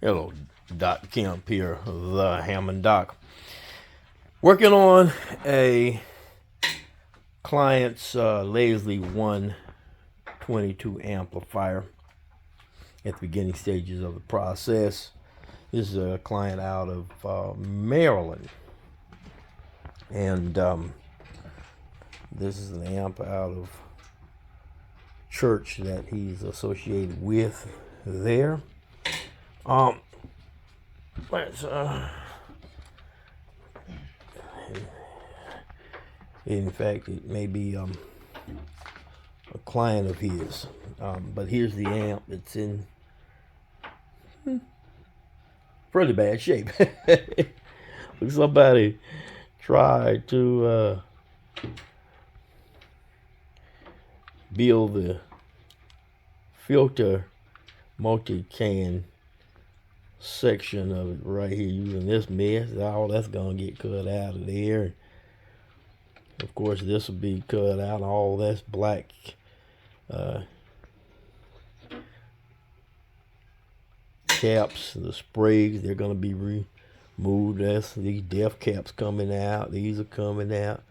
Hello, Doc Kemp here, the Hammond Doc. Working on a client's Leslie 122 amplifier at the beginning stages of the process. This is a client out of Maryland. And this is an amp out of church that he's associated with there. Let's in fact, it may be a client of his, but here's the amp. It's in pretty bad shape. Somebody tried to build the filter multi-can section of it right here using this mess. All that's gonna get cut out of there. Of course, this will be cut out. All that's black caps, the sprays, they're gonna be removed. That's these def caps coming out. These are coming out.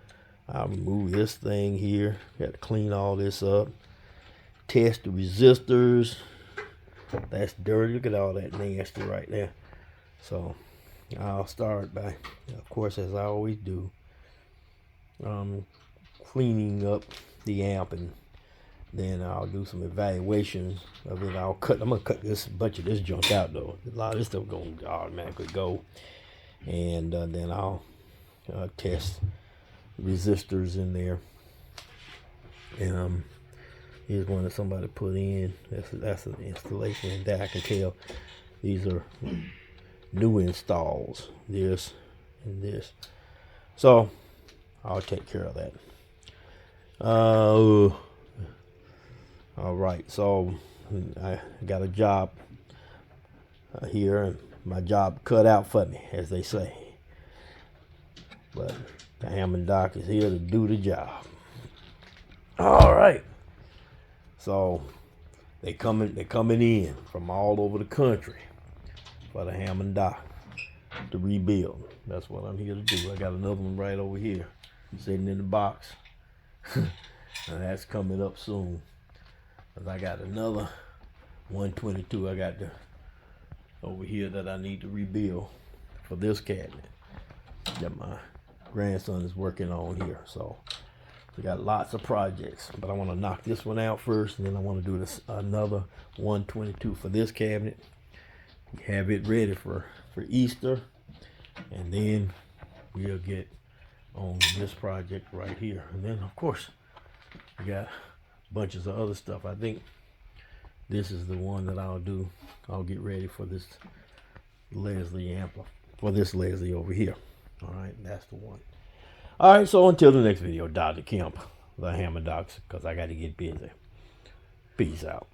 I'll remove this thing here. Got to clean all this up. Test the resistors. That's dirty. Look at all that nasty right there. So I'll start by, of course, as I always do, cleaning up the amp, and then I'll do some evaluations of it. I'm gonna cut this bunch of this junk out though. A lot of this stuff gonna automatically go, and then I'll test resistors in there. And here's one that somebody put in. That's an installation, and that I can tell these are new installs. This and this. So I'll take care of that. All right. So I got a job here, and my job cut out for me, as they say. But the Hammond Doc is here to do the job. All right. So they're coming in from all over the country for the Hammond Doc to rebuild. That's what I'm here to do. I got another one right over here sitting in the box. And that's coming up soon. Cause I got another 122 I got over here that I need to rebuild for this cabinet that my grandson is working on here. So we got lots of projects, but I want to knock this one out first, and then I want to do this another 122 for this cabinet. Have it ready for Easter, and then we'll get on this project right here. And then of course we got bunches of other stuff. I think this is the one that I'll do. I'll get ready for this Leslie for this Leslie over here. All right, that's the one. All right, so until the next video, Dr. Kemp, the Hammond Docs, because I got to get busy. Peace out.